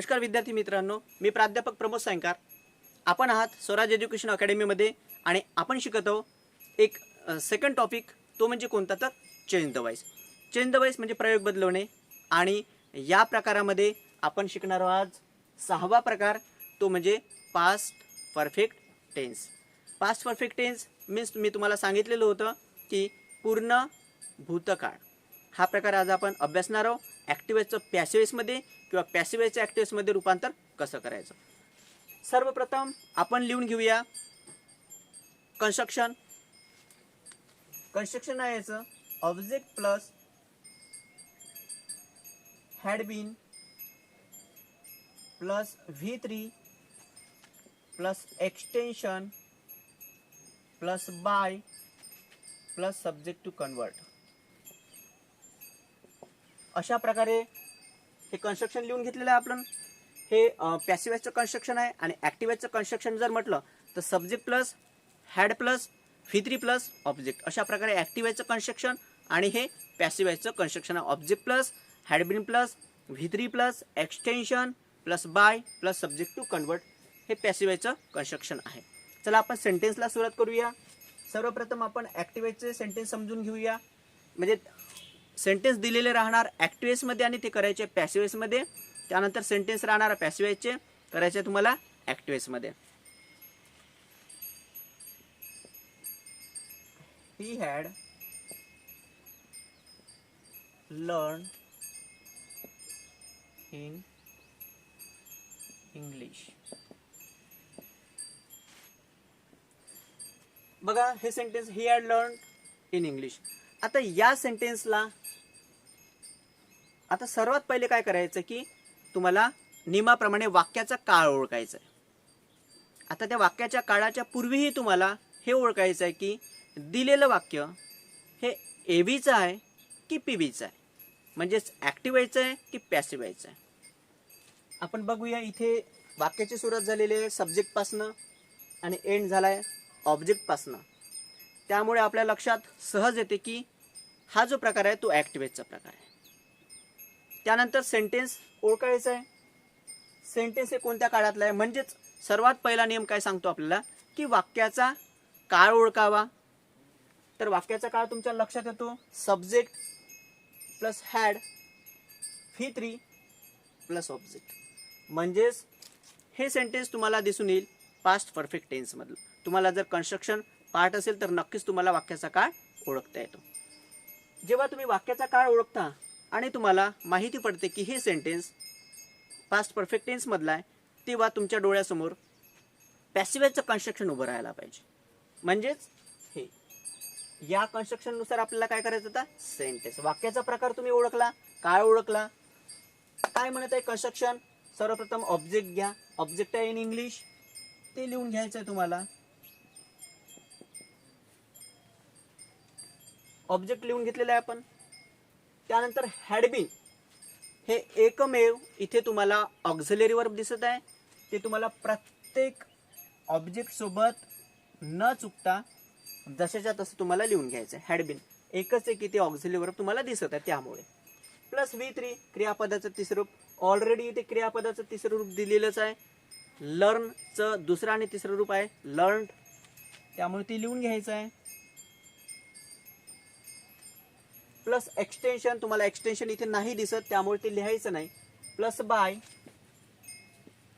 नमस्कार विद्यार्थी मित्रांनो, मी प्राध्यापक प्रमोद सायंकार. आपण आहात स्वराज एज्युकेशन अकॅडमीमध्ये आणि आपण शिकत आहोत एक सेकंड टॉपिक. तो म्हणजे कोणता, तर change the voice. Change the voice म्हणजे प्रयोग बदलवणे. आणि या प्रकारामध्ये आपण शिकणार आहोत आज 6वा प्रकार, तो म्हणजे past perfect tense. Past perfect tense means मी तुम्हाला सांगितलेलं होतं की पूर्ण भूतकाळ हा प्रकार आज आपण अभ्यासणार आहोत. ॲक्टिव्हचं पॅसिव्हमध्ये किंवा पॅसिव्हचं ॲक्टिव्हमध्ये रूपांतर कसं करायचं. सर्वप्रथम आपण लिहून घेऊया कन्स्ट्रक्शन. कन्स्ट्रक्शन आहे याचं object plus had been plus V3 plus extension plus by plus subject to convert. अशा प्रकारे हे कन्स्ट्रक्शन लिहून घेतलेलं आहे आपण. हे पॅसिव्हचं कन्स्ट्रक्शन आहे. आणि ॲक्टिव्हचं कन्स्ट्रक्शन जर म्हटलं तर subject plus had plus V3 plus object. अशा प्रकारे ॲक्टिव्हचं कन्स्ट्रक्शन आणि हे पॅसिव्हचं कन्स्ट्रक्शन आहे. Object plus had been plus V3 plus extension plus by plus subject to convert हे पॅसिव्हचं कन्स्ट्रक्शन आहे. चला आपण सेंटेन्सला सुरुवात करूया. सर्वप्रथम आपण ॲक्टिव्हचे सेंटेन्स समजून घेऊया. म्हणजे सेंटेन्स दिलेले राहणार ॲक्टिव्हमध्ये आणि ते करायचे पॅसिव्हमध्ये. त्यानंतर सेंटेन्स राहणार पॅसिव्हचे, करायचे तुम्हाला ॲक्टिव्हमध्ये. He had learn in English. बघा हे sentence he had learn in English. आता या सेंटेन्सला आता सर्वात पहिले काय करायचं की तुम्हाला नियमाप्रमाणे वाक्याचा काळ ओळखायचा आहे. आता त्या वाक्याच्या काळाच्या पूर्वीही तुम्हाला हे ओळखायचं आहे की दिलेलं वाक्य हे एव्हीचं आहे की पीव्हीचं आहे, म्हणजेच ॲक्टिव्हचं आहे की पॅसिव्हचं आहे. आपण बघूया इथे वाक्याची सुरुवात झालेली आहे सब्जेक्टपासनं आणि एंड झाला आहे ऑब्जेक्टपासनं. त्यामुळे आपल्या लक्षात सहज येते की हा जो प्रकार आहे तो ॲक्टिव्हचा प्रकार आहे. त्यानंतर सेंटेन्स ओळखायचं आहे. सेंटेन्स हे कोणत्या काळातला आहे, म्हणजेच सर्वात पहिला नियम काय सांगतो आपल्याला की वाक्याचा काळ ओळखावा. तर वाक्याचा काळ तुमच्या लक्षात येतो subject plus had V3 plus object. म्हणजेच हे सेंटेन्स तुम्हाला दिसून येईल पास्ट परफेक्ट टेन्समधलं. तुम्हाला जर कन्स्ट्रक्शन पार्ट असेल तर नक्कीच तुम्हाला वाक्याचा काळ ओळखता येतो. जेव्हा तुम्ही वाक्याचा काळ ओळखता आणि तुम्हाला माहिती पडते की हे सेंटेन्स पास्ट परफेक्ट टेन्समधला आहे, तेव्हा तुमच्या डोळ्यासमोर पॅसिव्हचं कन्स्ट्रक्शन उभं राहायला पाहिजे. म्हणजेच हे या कन्स्ट्रक्शननुसार आपल्याला काय करायचं होतं, सेंटेन्स वाक्याचा प्रकार तुम्ही ओळखला, काळ ओळखला, काय म्हणत आहे कन्स्ट्रक्शन. सर्वप्रथम ऑब्जेक्ट घ्या. ऑब्जेक्ट आहे इन इंग्लिश, ते लिहून घ्यायचं आहे तुम्हाला. ऑब्जेक्ट लिहून घेतलेलं आहे आपण. त्यानंतर हॅड बीन हे एकमेव इथे तुम्हाला ऑक्झिलरी वर्ब दिसत आहे. ते तुम्हाला प्रत्येक ऑब्जेक्ट सोबत न चुकता जशाच्या तसं तुम्हाला लिहून घ्यायचं आहे. हॅड बीन एकच आहे की ते ऑक्झिलरी वर्ब तुम्हाला दिसत आहे, त्यामुळे प्लस V3 क्रियापदाचं तिसरं रूप. ऑलरेडी इथे क्रियापदाचं तिसरं रूप दिलेलंच आहे. लर्नचं दुसरं आणि तिसरं रूप आहे लर्न, त्यामुळे ते लिहून घ्यायचं आहे. प्लस एक्सटेन्शन, तुम्हाला एक्सटेन्शन इथे नाही दिसत त्यामुळे ते लिहायचं नाही. प्लस बाय,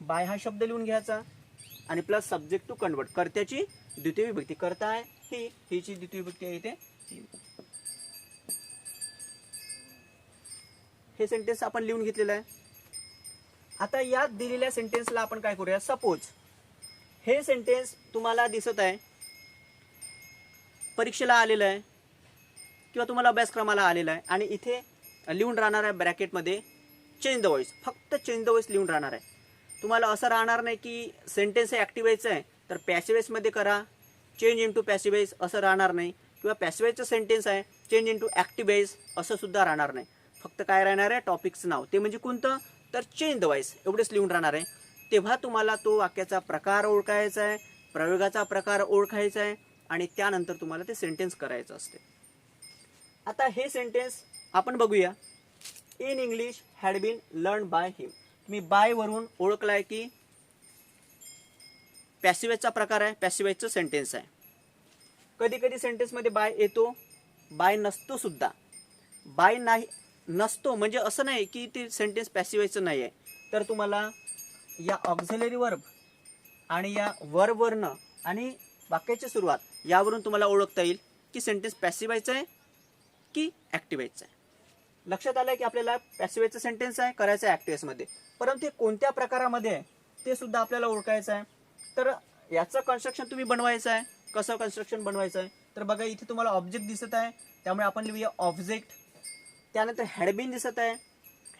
बाय हा शब्द लिहून घ्यायचा. आणि प्लस सब्जेक्ट टू कन्वर्ट, कर्त्याची द्वितीय विभक्ती. कर्ता आहे ही, हिची द्वितीय विभक्ती आहे इथे. हे सेंटेन्स आपण लिहून घेतलेलं आहे. आता या दिलेल्या सेंटेन्सला आपण काय करूया, सपोज हे सेंटेन्स तुम्हाला दिसत आहे परीक्षेला आलेलं आहे किंवा तुम्हाला अभ्यासक्रमाला आलेला आहे आणि इथे लिहून राहणार आहे ब्रॅकेटमध्ये चेंज द वॉइस. फक्त चेंज द वॉइस लिहून राहणार आहे. तुम्हाला असं राहणार नाही की सेंटेन्स हे ॲक्टिव्हायचं आहे तर पॅसिव्हमध्ये करा, चेंज इंटू पॅसिव्हाइज असं राहणार नाही. किंवा पॅसिव्हाइजचं सेंटेन्स आहे चेंज इंटू ॲक्टिव्हाइज असं सुद्धा राहणार नाही. फक्त काय राहणार आहे, टॉपिकचं नाव, ते म्हणजे कोणतं, तर चेंज द वॉइस एवढेच लिहून राहणार आहे. तेव्हा तुम्हाला तो वाक्याचा प्रकार ओळखायचा आहे, प्रयोगाचा प्रकार ओळखायचा आहे आणि त्यानंतर तुम्हाला ते सेंटेन्स करायचं असते. आता हे सेंटेन्स आपण बघूया. In English had been learn by him. तुम्ही बाय वरून ओळखलाय की पॅसिव्हचा प्रकार आहे, पॅसिव्हचं सेंटेन्स आहे. कधी कधी सेंटेन्समध्ये बाय येतो, बाय नसतो सुद्धा. बाय नाही नसतो म्हणजे असं नाही की ते सेंटेन्स पॅसिव्हचं नाही आहे. तर तुम्हाला या ऑक्झिलरी वर्ब आणि या वर्बवरनं आणि वाक्याची सुरुवात यावरून तुम्हाला ओळखता येईल की सेंटेन्स पॅसिव्हचं आहे की ॲक्टिव्हायचं आहे. लक्षात आलं की आपल्याला पॅसिव्हचं सेंटेन्स आहे करायचं आहे ॲक्टिव्हमध्ये, परंतु ते कोणत्या प्रकारामध्ये आहे ते सुद्धा आपल्याला ओळखायचं आहे. तर याचं कन्स्ट्रक्शन तुम्ही बनवायचं आहे. कसं कन्स्ट्रक्शन बनवायचं आहे तर बघा, इथे तुम्हाला ऑब्जेक्ट दिसत आहे, त्यामुळे आपण लिहूया ऑब्जेक्ट. त्यानंतर हॅडबीन दिसत आहे,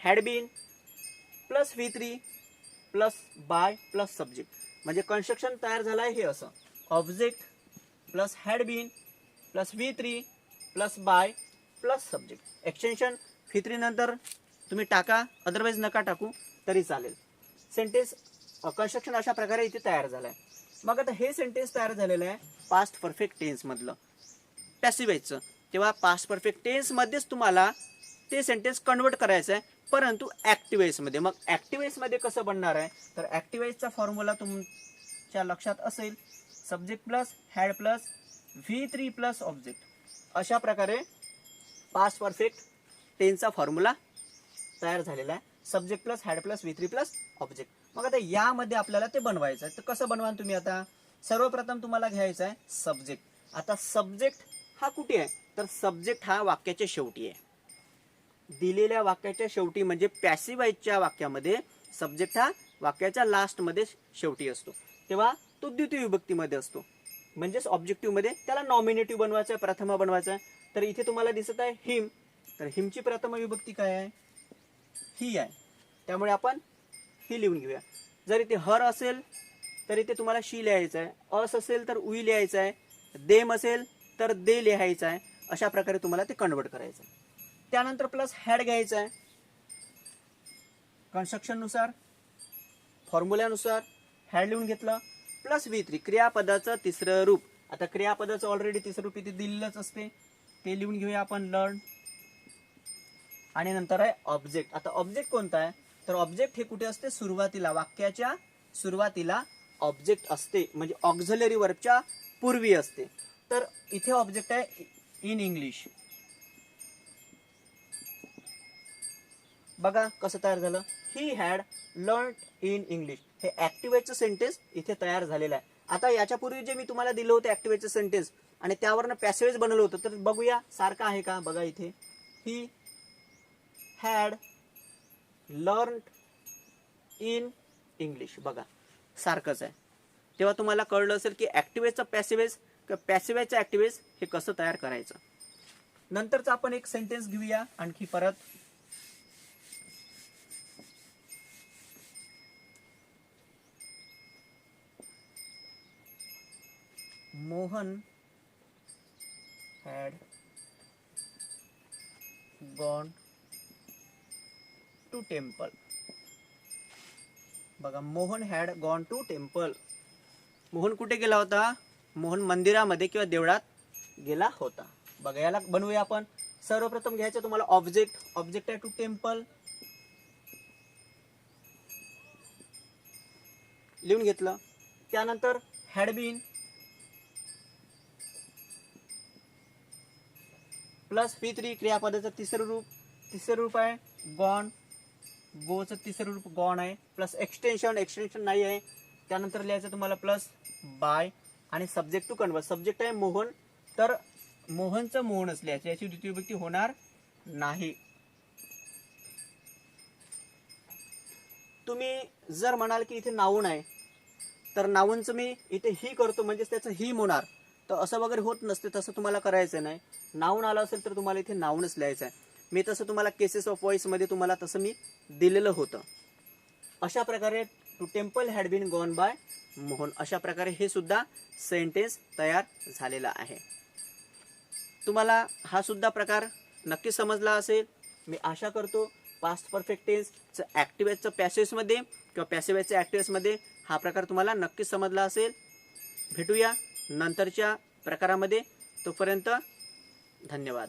had been plus V3 plus by plus subject, म्हणजे कन्स्ट्रक्शन तयार झालं आहे हे असं. Object plus had been plus V3 plus by plus subject. Extension V3 नंतर तुम्ही टाका, अदरवाईज नका टाकू तरी चालेल. सेंटेन्स कन्स्ट्रक्शन अशा प्रकारे इथे तयार झालं आहे. मग आता हे सेंटेन्स तयार झालेलं आहे पास्ट परफेक्ट टेन्समधलं, पॅसिव्हचं. तेव्हा पास्ट परफेक्ट टेन्समध्येच तुम्हाला ते सेंटेन्स कन्वर्ट करायचं आहे, परंतु ॲक्टिव्हाइजमध्ये. मग ॲक्टिव्हाइजमध्ये कसं बनणार आहे तर ॲक्टिव्हाइजचा फॉर्म्युला तुमच्या लक्षात असेल, subject plus had plus V3 plus object. अशा प्रकारे पास्ट परफेक्ट टेन्सचा फॉर्म्युला तयार झालेला आहे, subject plus had plus V3 plus object. मग आता यामध्ये आपल्याला ते बनवायचं आहे. तर कसं बनवा तुम्ही आता, सर्वप्रथम तुम्हाला घ्यायचं आहे सब्जेक्ट. आता सब्जेक्ट हा कुठे आहे तर सब्जेक्ट हा वाक्याच्या शेवटी आहे. दिलेल्या वाक्याच्या शेवटी म्हणजे पॅसिव्हच्या वाक्यामध्ये सब्जेक्ट हा वाक्याच्या लास्टमध्ये शेवटी असतो, तेव्हा तो द्वितीय विभक्तीमध्ये असतो. म्हणजेच ऑब्जेक्टिव्हमध्ये त्याला नॉमिनेटिव्ह बनवायचं आहे, प्रथमा बनवायचं आहे. तर इथे तुम्हाला दिसत आहे हिम, तर हिमची प्रथम विभक्ती काय आहे, ही आहे, त्यामुळे आपण ही लिहून घेऊया. जर इथे हर असेल तर इथे तुम्हाला शी लिहायचं आहे, अस असेल तर उई लिहायचं आहे, देम असेल तर दे लिहायचं आहे. अशा प्रकारे तुम्हाला ते कन्वर्ट करायचं आहे. त्यानंतर प्लस हॅड घ्यायचं आहे, कन्स्ट्रक्शननुसार फॉर्म्युल्यानुसार हॅड लिहून घेतलं, प्लस V3 क्रियापदाचं तिसरं रूप. आता क्रियापदाचं ऑलरेडी तिसरं रूप इथे दिलेलंच असते, ते लिहून घेऊया आपण, लर्न. आणि नंतर आहे ऑब्जेक्ट. आता ऑब्जेक्ट कोणता आहे तर ऑब्जेक्ट हे कुठे असते, सुरुवातीला, वाक्याच्या सुरुवातीला ऑब्जेक्ट असते, म्हणजे ऑक्झिलरी वर्बच्या पूर्वी असते. तर इथे ऑब्जेक्ट आहे इन इंग्लिश. बघा कसं तयार झालं, ही हॅड लर्न इन इंग्लिश. हे ॲक्टिव्हाइजचं सेंटेन्स इथे तयार झालेलं आहे. आता याच्यापूर्वी जे मी तुम्हाला दिलं होतं ॲक्टिव्हाइजचं सेंटेन्स आणि त्यावरनं पॅसिव्ह बनवलं होतं, तर बघूया सारखं आहे का. बघा इथे ही हॅड लर्न इन इंग्लिश, बघा सारखंच आहे. तेव्हा तुम्हाला कळलं असेल की ॲक्टिव्हाइजचं पॅसिव्ह किंवा पॅसिव्हचं ॲक्टिव्हाइज हे कसं तयार करायचं. नंतरचा आपण एक सेंटेन्स घेऊया आणखी परत. Mohan had gone to temple. बघा, Mohan had gone to temple. Mohan कुठे गेला होता, मोहन मंदिरामध्ये किंवा देवळात गेला होता. बघा याला बनवूया आपण. सर्वप्रथम घ्यायचं तुम्हाला ऑब्जेक्ट, ऑब्जेक्ट आहे टू टेम्पल, लिहून घेतलं. त्यानंतर हॅड बीन प्लस V3 क्रियापदाचं तिसरं रूप आहे गॉन, गोचं तिसरं रूप गॉन आहे, प्लस एक्सटेन्शन नाही आहे. त्यानंतर लिहायचं तुम्हाला प्लस बाय आणि सब्जेक्ट टू कन्वर्ट. सब्जेक्ट आहे मोहन, तर मोहनचं मोहनच लिहायचं, याची द्वितीय विभक्ती होणार नाही. तुम्ही जर म्हणाल की इथे नाऊन आहे तर नाऊनचं मी इथे ही करतो म्हणजेच त्याचं ही होणार, तर असं वगैरे होत नसते, तसं तुम्हाला करायचं नाही. नाऊन आलं असेल तर तुम्हाला इथे नाऊनच लिहायचं आहे. मी तसं तुम्हाला केसेस ऑफ व्हॉइसमध्ये तुम्हाला तसं मी दिलेलं होतं. अशा प्रकारे to temple had been gone by Mohan, अशा प्रकारे हे सुद्धा सेंटेन्स तयार झालेला आहे. तुम्हाला हा सुद्धा प्रकार नक्की समजला असेल मी आशा करतो. पास्ट परफेक्ट टेन्सचं ॲक्टिव्हाइजचं पॅसिव्हमध्ये किंवा पॅसिव्हाइजचं ॲक्टिव्हाइजमध्ये हा प्रकार तुम्हाला नक्की समजला असेल. भेटूया नंतरच्या प्रकारामध्ये. तोपर्यंत धन्यवाद.